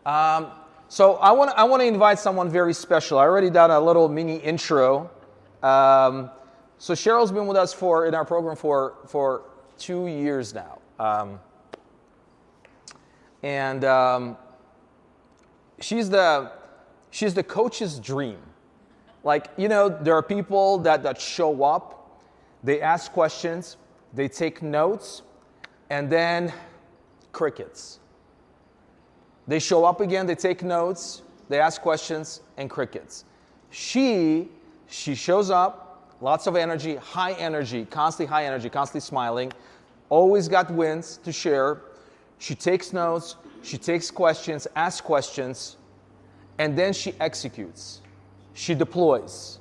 So I want to invite someone very special. I already done a little mini intro. So Cheryl's been with us in our program for 2 years now. She's the coach's dream. Like, you know, there are people that show up, they ask questions, they take notes, and then crickets. They show up again, they take notes, they ask questions, and crickets. She shows up, lots of energy, constantly smiling, always got wins to share. She takes notes, she takes questions, asks questions, and then she executes. She deploys.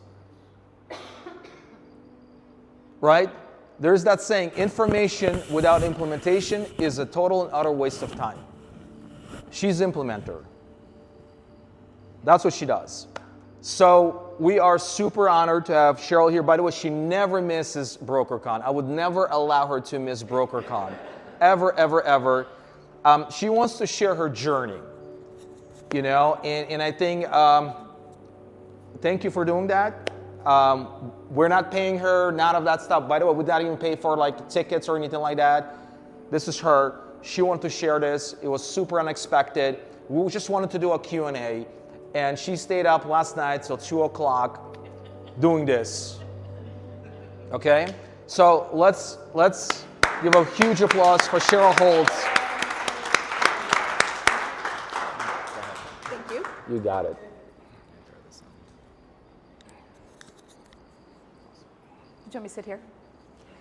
Right? There's that saying, information without implementation is a total and utter waste of time. She's implementer. That's what she does. So we are super honored to have Cheryl here. By the way, she never misses BrokerCon. I would never allow her to miss BrokerCon. Ever, ever, ever. She wants to share her journey. You know, and I think, thank you for doing that. We're not paying her, none of that stuff. By the way, we did not even pay for like tickets or anything like that. This is her. She wanted to share this. It was super unexpected. We just wanted to do a Q&A. And she stayed up last night till 2 o'clock doing this. Okay? So let's give a huge applause for Cheryl Holt. Thank you. You got it. Do you want me to sit here?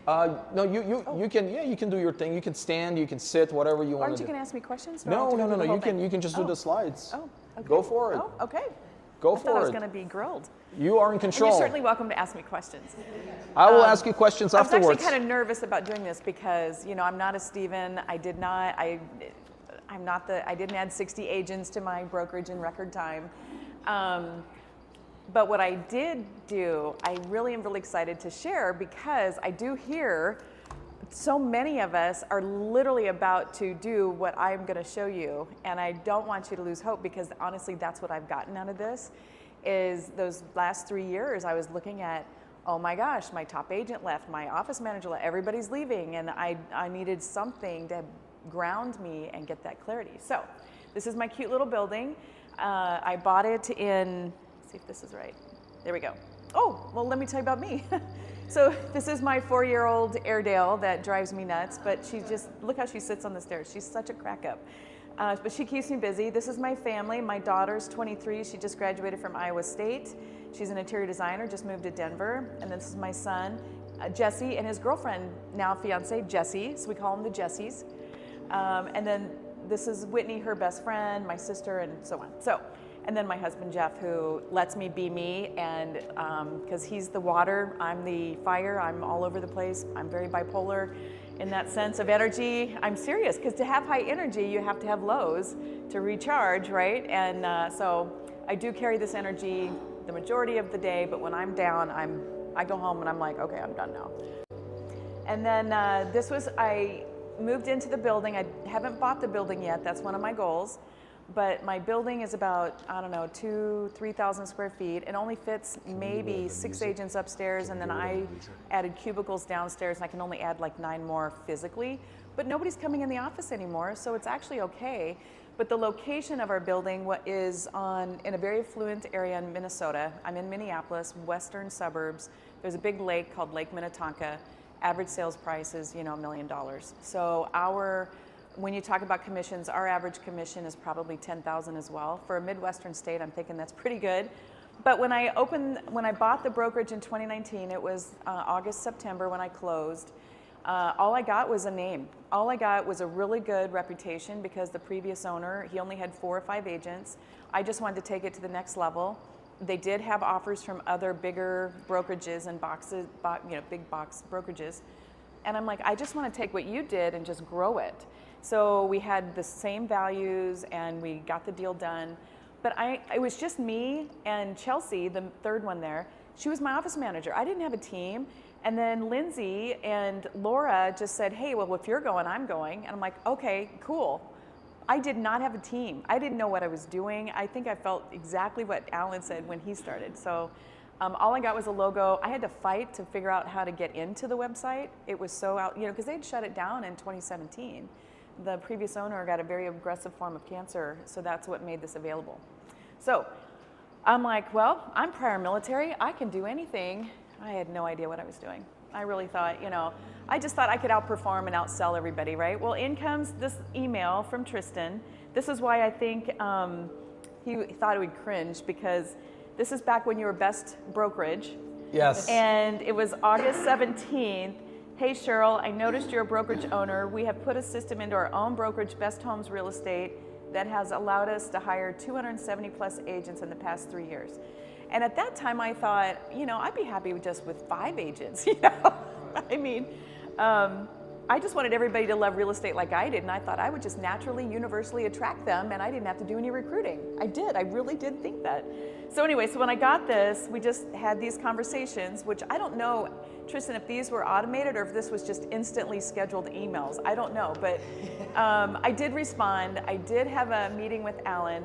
No, you can do your thing. You can stand, you can sit, whatever you want to do. Aren't you going to ask me questions? No. You can just do the slides. Oh, okay. Go for it. Oh, okay. Go I for thought it. I was going to be grilled. You are in control. And you're certainly welcome to ask me questions. I will ask you questions afterwards. I was actually kind of nervous about doing this because, you know, I'm not a Steven. I didn't add 60 agents to my brokerage in record time. But what I did do, I really am really excited to share because I do hear so many of us are literally about to do what I'm going to show you. And I don't want you to lose hope because honestly, that's what I've gotten out of this is those last 3 years I was looking at, oh my gosh, my top agent left, my office manager left, everybody's leaving. And I needed something to ground me and get that clarity. So this is my cute little building. I bought it in... See if this is right. There we go. Oh, well, let me tell you about me. So this is my 4-year-old Airedale that drives me nuts, but she just, look how she sits on the stairs. She's such a crack up. But she keeps me busy. This is my family. My daughter's 23. She just graduated from Iowa State. She's an interior designer, just moved to Denver. And this is my son, Jesse, and his girlfriend, now fiance, Jessie. So we call them the Jessies. And then this is Whitney, her best friend, my sister, and so on. And then my husband, Jeff, who lets me be me, and because he's the water, I'm the fire, I'm all over the place. I'm very bipolar in that sense of energy. I'm serious, because to have high energy, you have to have lows to recharge, right? And so I do carry this energy the majority of the day, but when I'm down, I go home and I'm like, okay, I'm done now. And then I moved into the building. I haven't bought the building yet. That's one of my goals. But my building is about, I don't know, 3,000 square feet. It only fits maybe 6 agents upstairs, and then I added cubicles downstairs, and I can only add like 9 more physically. But nobody's coming in the office anymore, so it's actually okay. But the location of our building is in a very affluent area in Minnesota. I'm in Minneapolis, western suburbs. There's a big lake called Lake Minnetonka. Average sales price is, $1 million. So when you talk about commissions, our average commission is probably $10,000 as well. For a Midwestern state, I'm thinking that's pretty good. But when I bought the brokerage in 2019, it was August, September when I closed. All I got was a name. All I got was a really good reputation because the previous owner, he only had 4 or 5 agents. I just wanted to take it to the next level. They did have offers from other bigger brokerages and big box brokerages. And I'm like, I just want to take what you did and just grow it. So we had the same values and we got the deal done. But it was just me and Chelsea, the third one there. She was my office manager. I didn't have a team. And then Lindsay and Laura just said, hey, well, if you're going, I'm going. And I'm like, okay, cool. I did not have a team. I didn't know what I was doing. I think I felt exactly what Alan said when he started. So all I got was a logo. I had to fight to figure out how to get into the website. It was so out, you know, because they'd shut it down in 2017. The previous owner got a very aggressive form of cancer, so that's what made this available. So I'm like, well, I'm prior military. I can do anything. I had no idea what I was doing. I really thought, you know, I just thought I could outperform and outsell everybody, right? Well, in comes this email from Tristan. This is why I think he thought it would cringe, because this is back when you were best brokerage. Yes. And it was August 17th. Hey, Cheryl, I noticed you're a brokerage owner. We have put a system into our own brokerage, Best Homes Real Estate, that has allowed us to hire 270 plus agents in the past 3 years. And at that time I thought, you know, I'd be happy with just with 5 agents, you know? I mean, I just wanted everybody to love real estate like I did, and I thought I would just naturally, universally attract them, and I didn't have to do any recruiting. I did, I really did think that. So anyway, so when I got this, we just had these conversations, which I don't know, Tristan, if these were automated or if this was just instantly scheduled emails. I don't know, but I did respond. I did have a meeting with Alan,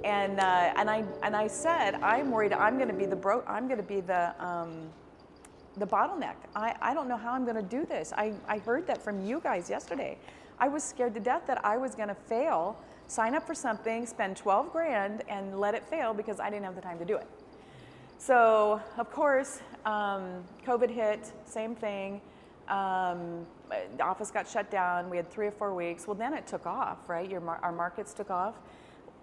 and I said, I'm worried I'm going to be the bottleneck. I don't know how I'm going to do this. I heard that from you guys yesterday. I was scared to death that I was going to fail, sign up for something, spend 12 grand and let it fail because I didn't have the time to do it. So of course, COVID hit, same thing. The office got shut down. We had 3 or 4 weeks. Well, then it took off, right? Our markets took off.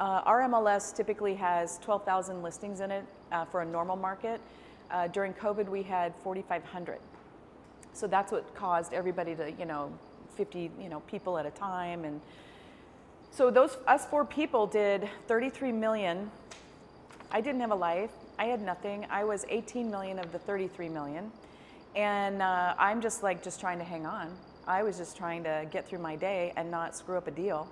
Our MLS typically has 12,000 listings in it for a normal market. During COVID, we had 4,500. So that's what caused everybody to, 50, people at a time. And so us 4 people did 33 million. I didn't have a life. I had nothing. I was 18 million of the 33 million. And I'm just trying to hang on. I was just trying to get through my day and not screw up a deal.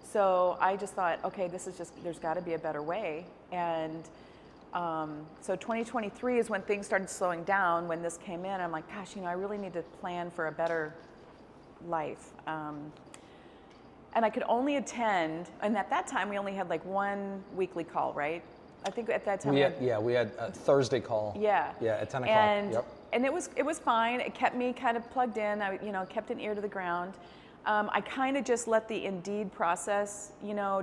So I just thought, okay, there's got to be a better way. And so 2023 is when things started slowing down. When this came in, I'm like, gosh, I really need to plan for a better life. And I could only attend, and at that time we only had like 1 weekly call, right? I think at that time we had a Thursday call. Yeah. Yeah, at 10 o'clock. And it was fine. It kept me kind of plugged in. I kept an ear to the ground. I kind of just let the Indeed process,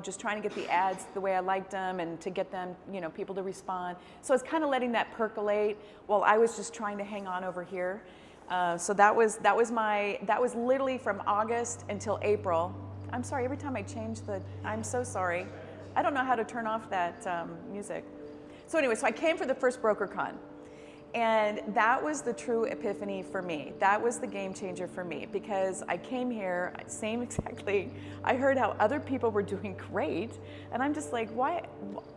just trying to get the ads the way I liked them and to get them, people to respond. So I was kind of letting that percolate while I was just trying to hang on over here. So that was literally from August until April. I'm sorry, every time I change I'm so sorry. I don't know how to turn off that music. So anyway, so I came for the first BrokerCon. And that was the true epiphany for me. That was the game changer for me, because I came here, same exactly. I heard how other people were doing great, and I'm just like, why?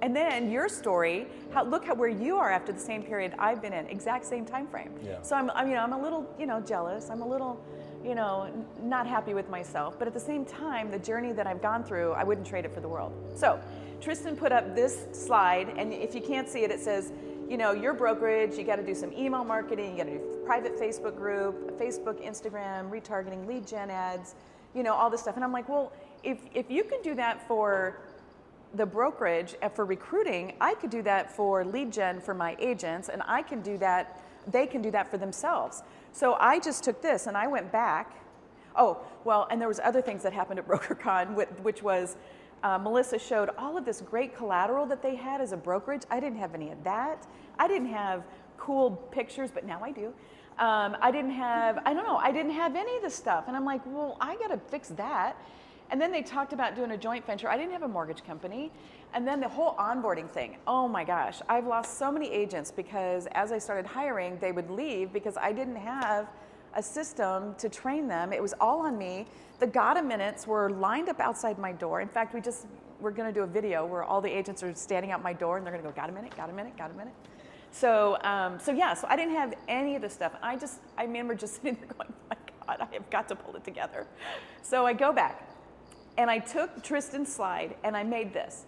And then your story, look at where you are after the same period I've been in, exact same time frame. Yeah. So I'm a little, jealous. I'm a little, not happy with myself. But at the same time, the journey that I've gone through, I wouldn't trade it for the world. So Tristan put up this slide, and if you can't see it, it says, your brokerage, you got to do some email marketing, you got to do private Facebook group, Facebook, Instagram, retargeting, lead gen ads, all this stuff. And I'm like, well, if you can do that for the brokerage and for recruiting, I could do that for lead gen for my agents, and I can do that, they can do that for themselves. So I just took this and I went back. Oh, well, and there was other things that happened at BrokerCon, which was, Melissa showed all of this great collateral that they had as a brokerage. I didn't have any of that. I didn't have cool pictures, but now I do. I didn't have any of this stuff. And I'm like, well, I got to fix that. And then they talked about doing a joint venture. I didn't have a mortgage company. And then the whole onboarding thing. Oh my gosh, I've lost so many agents because as I started hiring, they would leave because I didn't have a system to train them. It was all on me. The Gotta Minutes were lined up outside my door. In fact, we're going to do a video where all the agents are standing out my door and they're going to go, got a minute, got a minute, got a minute. So I didn't have any of this stuff. And I remember just sitting there going, oh my God, I have got to pull it together. So I go back and I took Tristan's slide and I made this,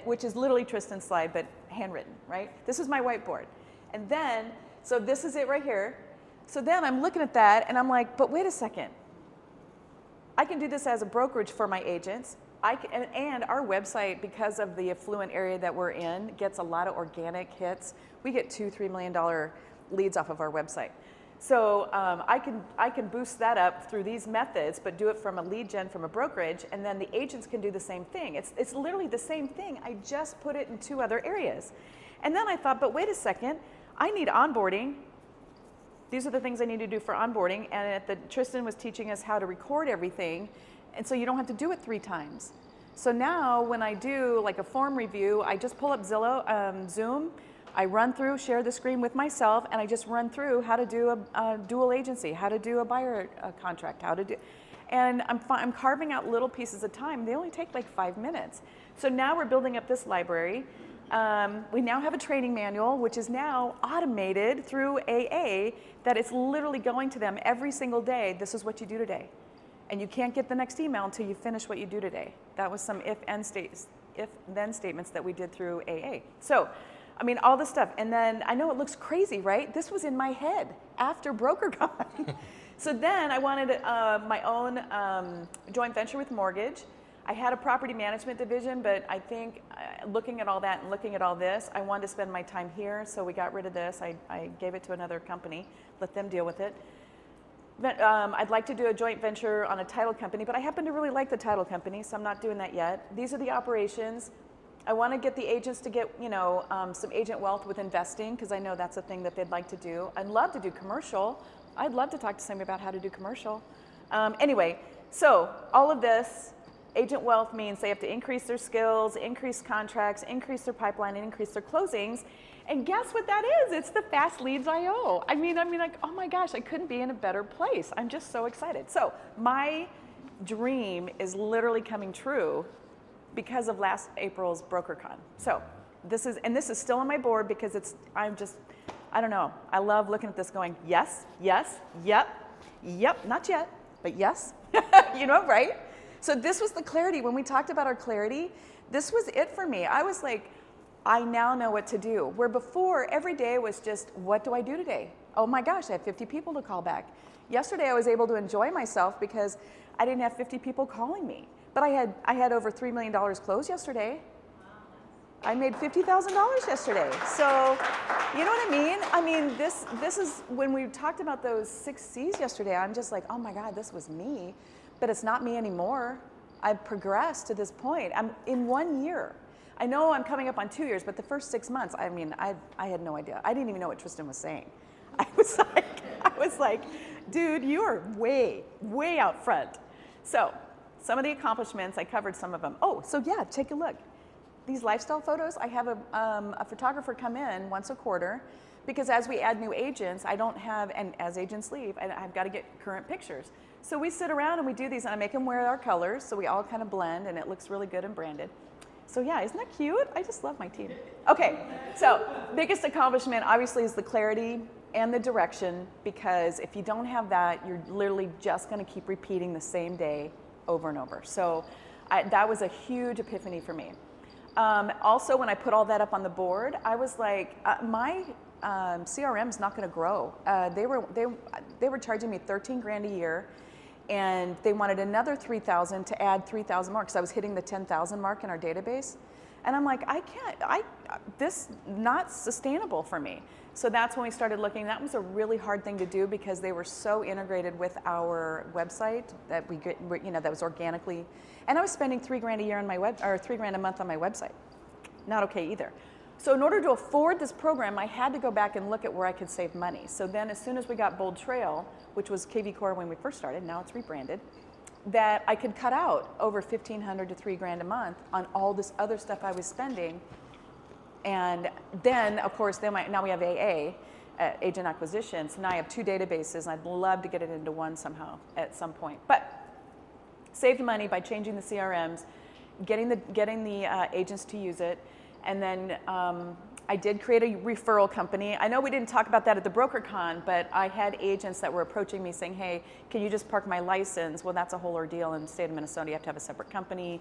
which is literally Tristan's slide, but handwritten, right? This is my whiteboard. And then, so this is it right here. So then I'm looking at that and I'm like, but wait a second. I can do this as a brokerage for my agents. and our website, because of the affluent area that we're in, gets a lot of organic hits. We get $2-3 million leads off of our website. So I can boost that up through these methods, but do it from a lead gen from a brokerage, and then the agents can do the same thing. It's literally the same thing. I just put it in 2 other areas. And then I thought, but wait a second, I need onboarding. These are the things I need to do for onboarding. And Tristan was teaching us how to record everything, and so you don't have to do it 3 times. So now when I do like a form review, I just pull up Zoom, I run through, share the screen with myself, and I just run through how to do a dual agency, how to do a buyer contract, how to do, and I'm carving out little pieces of time. They only take like 5 minutes. So now we're building up this library. We now have a training manual, which is now automated through AA, that it's literally going to them every single day. This is what you do today. And you can't get the next email until you finish what you do today. That was some if-then statements that we did through AA. So, I mean, all this stuff. And then I know it looks crazy, right? This was in my head after BrokerCon. So then I wanted my own joint venture with mortgage. I had a property management division, but I think looking at all that and looking at all this, I wanted to spend my time here. So we got rid of this. I gave it to another company, let them deal with it. But, I'd like to do a joint venture on a title company, but I happen to really like the title company, so I'm not doing that yet. These are the operations. I want to get the agents to get, some agent wealth with investing, because I know that's a thing that they'd like to do. I'd love to do commercial. I'd love to talk to somebody about how to do commercial. Anyway, so all of this, agent wealth means they have to increase their skills, increase contracts, increase their pipeline, and increase their closings. And guess what that is? It's the Fast Leads IO. I mean, like, oh my gosh, I couldn't be in a better place. I'm just so excited. So my dream is literally coming true because of last April's BrokerCon. So this is still on my board because I don't know. I love looking at this going, yes, yes, yep, not yet, but yes, right? So this was the clarity. When we talked about our clarity, this was it for me. I was like, I now know what to do. Where before, every day was just, what do I do today? Oh my gosh, I have 50 people to call back. Yesterday, I was able to enjoy myself because I didn't have 50 people calling me. But I had over $3 million closed yesterday. I made $50,000 yesterday. So, you know what I mean? I mean, this is, when we talked about those 6 C's yesterday, I'm just like, oh my God, this was me. But it's not me anymore. I've progressed to this point. I'm in 1 year. I know I'm coming up on 2 years, but the first 6 months, I mean, I had no idea. I didn't even know what Tristan was saying. I was like, dude, you are way, way out front. So some of the accomplishments, I covered some of them. Oh, so yeah, take a look. These lifestyle photos, I have a photographer come in once a quarter, because as we add new agents, I don't have, and as agents leave, I've got to get current pictures. So we sit around and we do these, and I make them wear our colors, so we all kind of blend, and it looks really good and branded. So yeah, isn't that cute? I just love my team. Okay, so biggest accomplishment obviously is the clarity and the direction, because if you don't have that, you're literally just going to keep repeating the same day over and over. So that was a huge epiphany for me. Also, when I put all that up on the board, I was like, my CRM is not going to grow. They were charging me $13,000 a year, and they wanted another $3,000 to add 3,000 more, because I was hitting the 10,000 mark in our database. And I'm like, this not sustainable for me. So that's when we started looking. That was a really hard thing to do, because they were so integrated with our website that that was organically. And I was spending $3,000 a year on my $3,000 a month on my website. Not okay either. So in order to afford this program, I had to go back and look at where I could save money. So then as soon as we got Bold Trail, which was KV Core when we first started, now it's rebranded, that I could cut out over $1,500 to $3,000 a month on all this other stuff I was spending. And then, of course, now we have AA, agent acquisition. So now I have 2 databases, and I'd love to get it into one somehow at some point. But saved money by changing the CRMs, getting the agents to use it, and then I did create a referral company. I know we didn't talk about that at the BrokerCon, but I had agents that were approaching me saying, hey, can you just park my license? Well, that's a whole ordeal in the state of Minnesota. You have to have a separate company,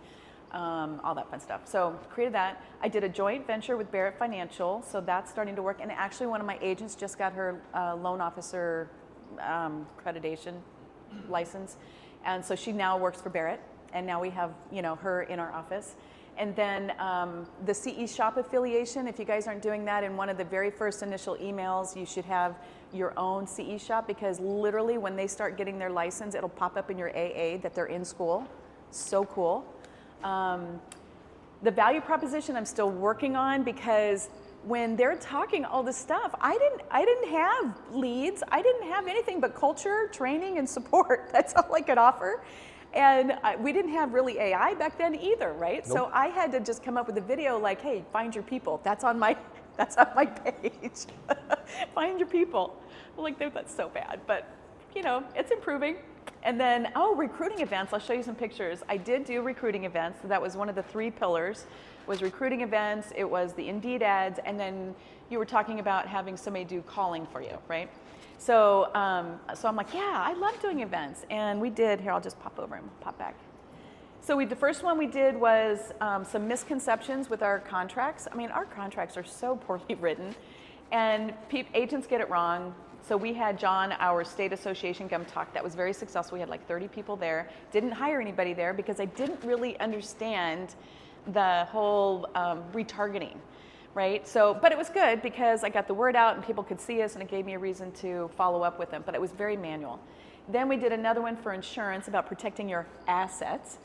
all that fun stuff. So created that. I did a joint venture with Barrett Financial, so that's starting to work. And actually, one of my agents just got her loan officer accreditation license. And so she now works for Barrett. and now we have, her in our office. And then the CE Shop affiliation, if you guys aren't doing that, in one of the very first initial emails, you should have your own CE Shop, because literally when they start getting their license, it'll pop up in your AA that they're in school. So cool. The value proposition I'm still working on, because when they're talking all this stuff, I didn't have leads. I didn't have anything but culture, training, and support. That's all I could offer. And we didn't have really AI back then either, right? Nope. So I had to just come up with a video like, hey, find your people. That's on my page. Find your people. Like, that's so bad, but it's improving. And then, recruiting events. I'll show you some pictures. I did do recruiting events. That was one of the 3 pillars, was recruiting events. It was the Indeed ads. And then you were talking about having somebody do calling for you, right? So, so I'm like, yeah, I love doing events. And we did, here, I'll just pop over and pop back. So the first one we did was some misconceptions with our contracts. I mean, our contracts are so poorly written, and agents get it wrong. So we had John, our state association, come talk. That was very successful. We had like 30 people there. Didn't hire anybody there because I didn't really understand the whole retargeting, right? So, but it was good because I got the word out and people could see us, and it gave me a reason to follow up with them, but it was very manual. Then we did another one for insurance about protecting your assets.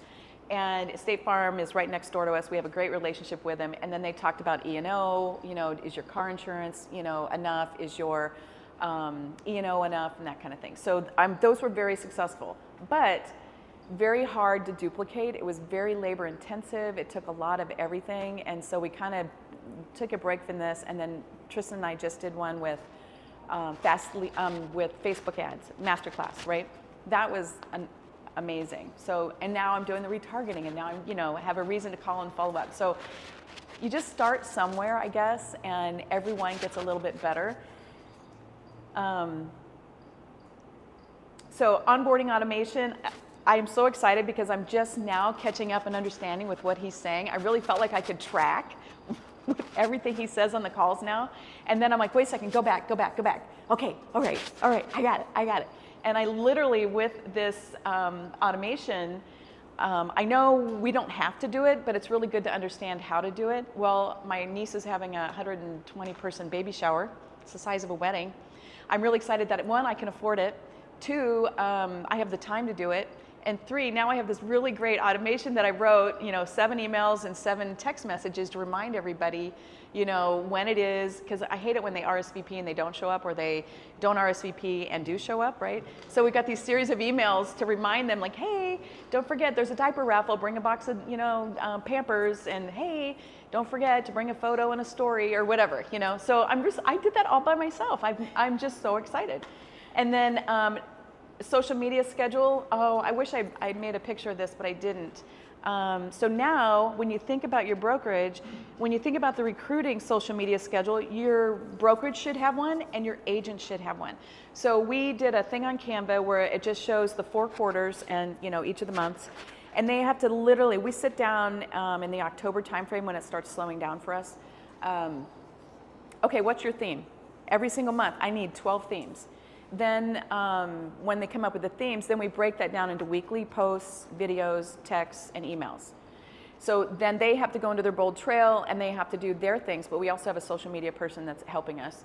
And State Farm is right next door to us. We have a great relationship with them. And then they talked about E&O, is your car insurance, enough? Is your E&O enough, and that kind of thing. So those were very successful, but very hard to duplicate. It was very labor intensive. It took a lot of everything. And so we kind of took a break from this. And then Tristan and I just did one with with Facebook ads, masterclass, right? That was amazing. So, and now I'm doing the retargeting, and now I'm, have a reason to call and follow up. So you just start somewhere, I guess, and everyone gets a little bit better. So onboarding automation, I am so excited because I'm just now catching up and understanding with what he's saying. I really felt like I could track with everything he says on the calls now. And then I'm like, wait a second, go back. Okay, all right, I got it. And I literally, with this automation, I know we don't have to do it, but it's really good to understand how to do it. Well, my niece is having a 120-person baby shower. It's the size of a wedding. I'm really excited that, 1, I can afford it. 2, I have the time to do it. And 3, now I have this really great automation that I wrote, 7 emails and 7 text messages to remind everybody, when it is, because I hate it when they RSVP and they don't show up, or they don't RSVP and do show up, right? So we got these series of emails to remind them, like, hey, don't forget, there's a diaper raffle, bring a box of, Pampers, and hey, don't forget to bring a photo and a story, or whatever, So I did that all by myself. I'm just so excited. And then social media schedule. Oh, I wish I made a picture of this, but I didn't. So now, when you think about your brokerage, when you think about the recruiting social media schedule, your brokerage should have one and your agent should have one. So we did a thing on Canva where it just shows the 4 quarters and each of the months, and they have to literally. We sit down in the October timeframe when it starts slowing down for us. Okay, what's your theme? Every single month, I need 12 themes. Then when they come up with the themes, then we break that down into weekly posts, videos, texts, and emails. So then they have to go into their bold trail and they have to do their things, but we also have a social media person that's helping us.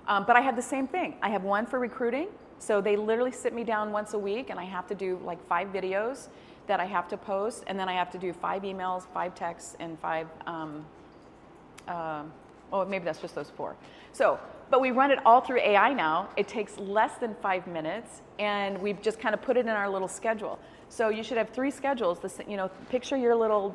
But I have the same thing. I have one for recruiting. So they literally sit me down once a week and I have to do like 5 videos that I have to post, and then I have to do 5 emails, 5 texts, and 5, maybe that's just those 4. So, but we run it all through AI now. It takes less than 5 minutes, and we've just kind of put it in our little schedule. So you should have 3 schedules. Picture your little,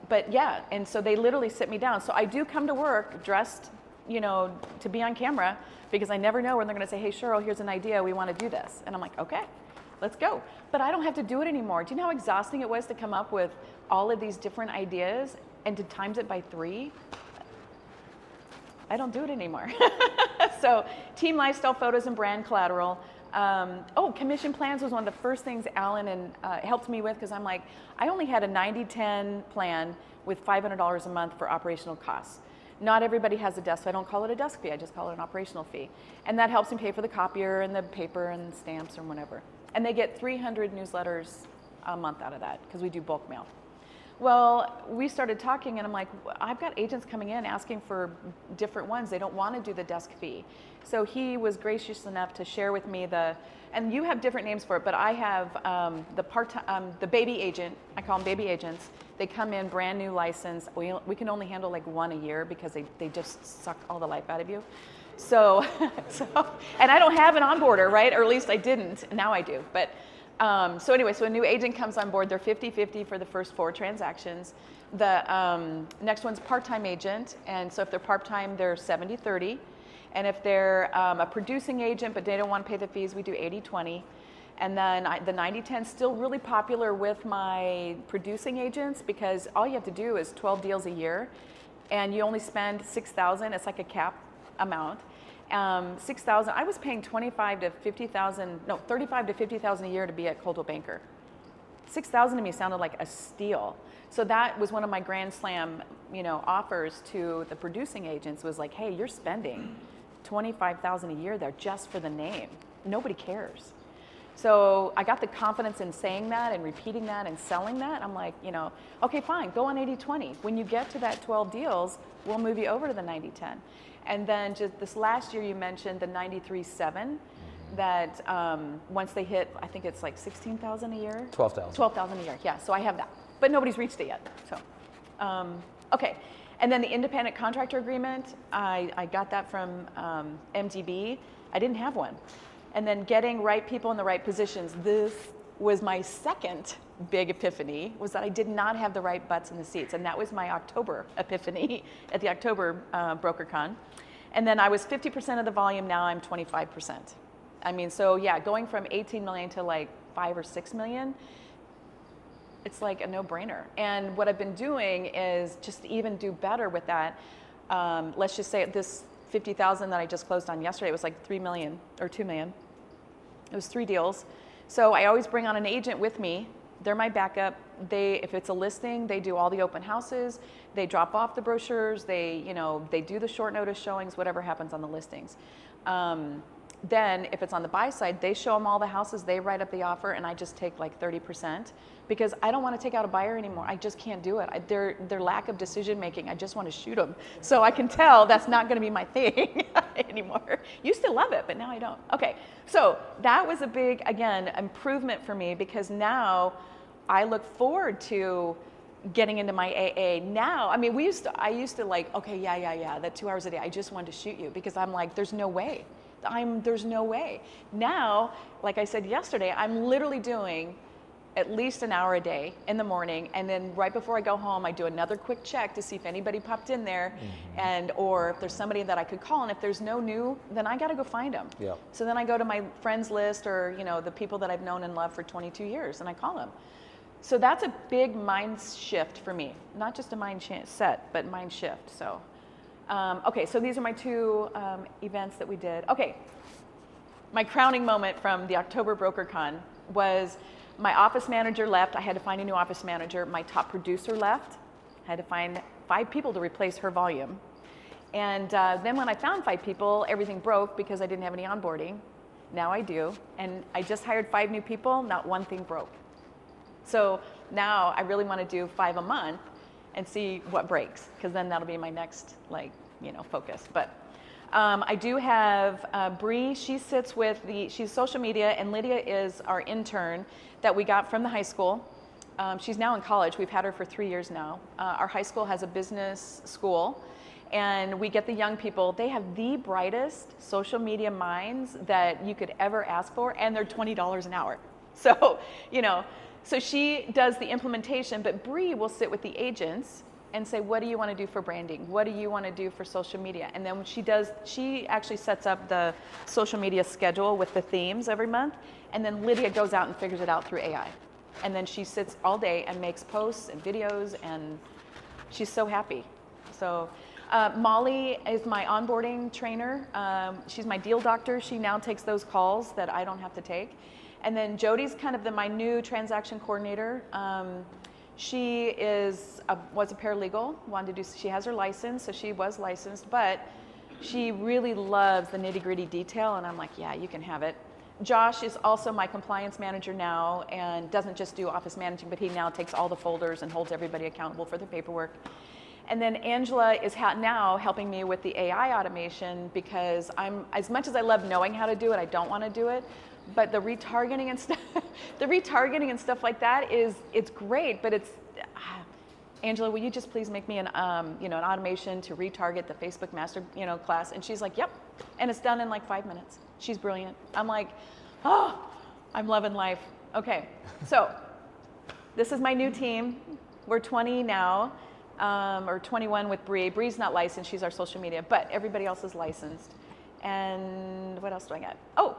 But yeah, and so they literally sit me down. So I do come to work dressed, to be on camera, because I never know when they're going to say, "Hey, Cheryl, here's an idea. We want to do this," and I'm like, "Okay, let's go." But I don't have to do it anymore. Do you know how exhausting it was to come up with all of these different ideas and to times it by 3? I don't do it anymore. So team lifestyle photos and brand collateral. Commission plans was one of the first things Alan helped me with, because I'm like, I only had a 90-10 plan with $500 a month for operational costs. Not everybody has a desk, so I don't call it a desk fee. I just call it an operational fee. And that helps me pay for the copier and the paper and stamps and whatever. And they get 300 newsletters a month out of that because we do bulk mail. Well, we started talking and I'm like, I've got agents coming in asking for different ones. They don't want to do the desk fee. So he was gracious enough to share with me and you have different names for it, but I have the baby agent. I call them baby agents. They come in brand new license. We can only handle like one a year because they just suck all the life out of you. So and I don't have an onboarder, right? Or at least I didn't. Now I do. But so anyway, so a new agent comes on board. They're 50-50 for the first 4 transactions. The next one's part-time agent. And so if they're part-time, they're 70-30. And if they're a producing agent, but they don't want to pay the fees, we do 80-20. And then the 90-10 is still really popular with my producing agents because all you have to do is 12 deals a year. And you only spend $6,000. It's like a cap amount. $6,000. I was paying $35,000 to $50,000 a year to be at Coldwell Banker. $6,000 to me sounded like a steal. So that was one of my Grand Slam, offers to the producing agents was like, hey, you're spending $25,000 a year there just for the name. Nobody cares. So I got the confidence in saying that and repeating that and selling that. I'm like, okay, fine, go on 80-20. When you get to that 12 deals, we'll move you over to the 90-10. And then just this last year you mentioned the 93.7 that once they hit, I think it's like 16,000 a year? 12,000. 12,000 a year, yeah, so I have that. But nobody's reached it yet, so. Okay, and then the independent contractor agreement, I got that from MDB. I didn't have one. And then getting right people in the right positions. This was my second big epiphany, was that I did not have the right butts in the seats. And that was my October epiphany at the October BrokerCon. And then I was 50% of the volume, now I'm 25%. I mean, so yeah, going from 18 million to like 5 or 6 million, it's like a no-brainer. And what I've been doing is just even do better with that. Let's just say this 50,000 that I just closed on yesterday, it was like 3 million or 2 million. It was 3 deals. So I always bring on an agent with me. They're my backup. If it's a listing, they do all the open houses. They drop off the brochures. They do the short notice showings, whatever happens on the listings. Then if it's on the buy side, they show them all the houses, they write up the offer, and I just take like 30% because I don't want to take out a buyer anymore. I just can't do it. Their lack of decision making, I just want to shoot them. So I can tell that's not going to be my thing anymore. Used to love it, but now I don't. Okay, so that was a big, again, improvement for me because now I look forward to getting into my AA. Now, I mean, I used to like, okay, yeah, that 2 hours a day, I just wanted to shoot you because I'm like, there's no way. There's no way. Now, like I said yesterday, I'm literally doing at least an hour a day in the morning, and then right before I go home, I do another quick check to see if anybody popped in there, or if there's somebody that I could call, and if there's no new, then I got to go find them. Yeah. So then I go to my friends list, or the people that I've known and loved for 22 years, and I call them. So that's a big mind shift for me, not just a mind set, but mind shift. So. Okay, so these are my 2 events that we did. Okay, my crowning moment from the October BrokerCon was my office manager left. I had to find a new office manager. My top producer left. I had to find 5 people to replace her volume. And then when I found 5 people, everything broke because I didn't have any onboarding. Now I do. And I just hired 5 new people, not one thing broke. So now I really want to do 5 a month and see what breaks, because then that'll be my next focus. But I do have Bree. She sits with she's social media, and Lydia is our intern that we got from the high school. She's now in college. We've had her for 3 years now. Our high school has a business school, and we get the young people. They have the brightest social media minds that you could ever ask for, and they're $20 an hour. So, so she does the implementation, but Bree will sit with the agents and say, what do you want to do for branding? What do you want to do for social media? And then she actually sets up the social media schedule with the themes every month. And then Lydia goes out and figures it out through AI. And then she sits all day and makes posts and videos, and she's so happy. So Molly is my onboarding trainer. She's my deal doctor. She now takes those calls that I don't have to take. And then Jody's kind of my new transaction coordinator. She was a paralegal, she has her license, so she was licensed, but she really loves the nitty-gritty detail, and I'm like, yeah, you can have it. Josh is also my compliance manager now and doesn't just do office managing, but he now takes all the folders and holds everybody accountable for the paperwork. And then Angela is now helping me with the AI automation, because as much as I love knowing how to do it, I don't want to do it. But the retargeting and stuff, like that it's great, but it's, Angela, will you just please make me an automation to retarget the Facebook master, class? And she's like, yep. And it's done in like 5 minutes. She's brilliant. I'm like, oh, I'm loving life. Okay, so this is my new team. We're 20 now, or 21 with Bree. Bree's not licensed, she's our social media, but everybody else is licensed. And what else do I got? Oh,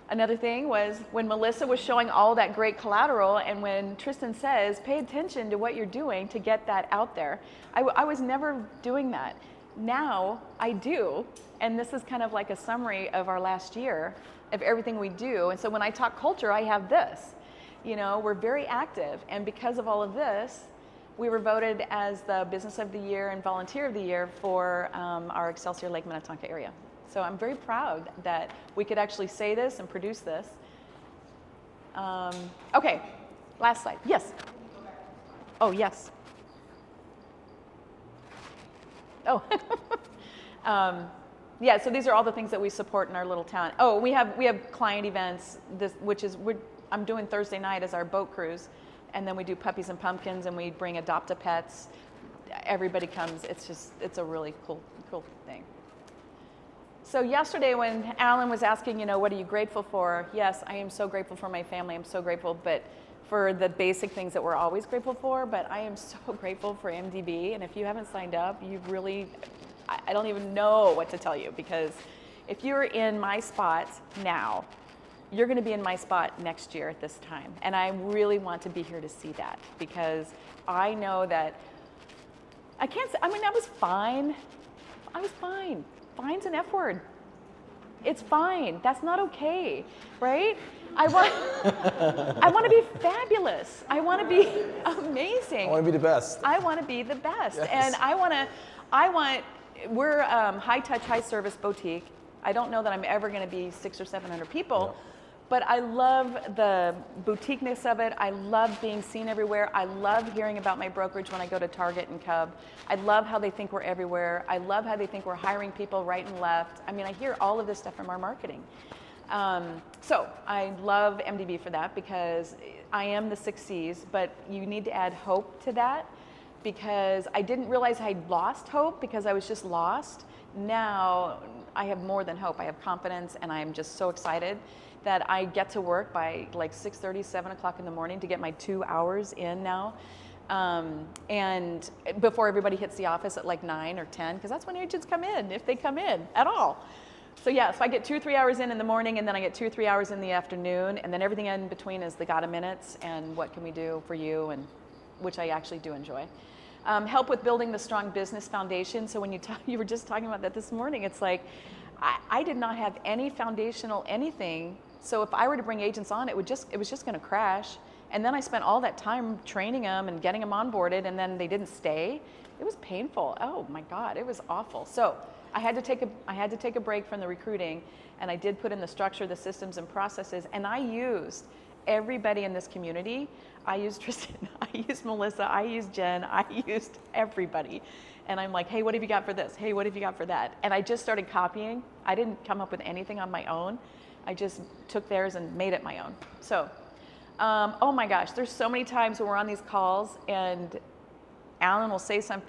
another thing was when Melissa was showing all that great collateral, and when Tristan says, pay attention to what you're doing to get that out there. I was never doing that. Now I do, and this is kind of like a summary of our last year of everything we do. And so when I talk culture, I have this. We're very active, and because of all of this, we were voted as the Business of the Year and Volunteer of the Year for our Excelsior Lake Minnetonka area. So I'm very proud that we could actually say this and produce this. Okay, last slide. Yes. Oh, yes. Oh, yeah. So these are all the things that we support in our little town. Oh, we have client events. I'm doing Thursday night as our boat cruise, and then we do puppies and pumpkins, and we bring adopt-a-pets. Everybody comes. It's a really cool thing. So yesterday when Alan was asking, what are you grateful for? Yes, I am so grateful for my family. I'm so grateful, but for the basic things that we're always grateful for, but I am so grateful for MDB. And if you haven't signed up, I don't even know what to tell you, because if you're in my spot now, you're going to be in my spot next year at this time. And I really want to be here to see that, because I know that I was fine. I was fine. Fine's an F word. It's fine. That's not okay, right? I want to be fabulous. I want to be amazing. I want to be the best. I want to be the best. Yes. And we're high touch, high service boutique. I don't know that I'm ever going to be 600 or 700 people, but I love the boutiqueness of it. I love being seen everywhere. I love hearing about my brokerage when I go to Target and Cub. I love how they think we're everywhere. I love how they think we're hiring people right and left. I hear all of this stuff from our marketing. So I love MDB for that, because I am the 6 C's, but you need to add hope to that, because I didn't realize I'd lost hope because I was just lost. Now I have more than hope. I have confidence, and I'm just so excited that I get to work by like 6:30, 7 o'clock in the morning to get my 2 hours in now. And before everybody hits the office at like 9 or 10, because that's when agents come in, if they come in at all. So yeah, so I get 2 or 3 hours in the morning, and then I get 2 or 3 hours in the afternoon, and then everything in between is the gotta minutes and what can we do for you, and which I actually do enjoy. Help with building the strong business foundation. So when you were just talking about that this morning, it's like I did not have any foundational anything. So if I were to bring agents on, it was just going to crash. And then I spent all that time training them and getting them onboarded, and then they didn't stay. It was painful. Oh my God, it was awful. So I had to take a break from the recruiting, and I did put in the structure, the systems and processes, and I used everybody in this community. I used Tristan, I used Melissa, I used Jen, I used everybody. And I'm like, hey, what have you got for this? Hey, what have you got for that? And I just started copying. I didn't come up with anything on my own. I just took theirs and made it my own. So, oh my gosh, there's so many times when we're on these calls and Alan will say something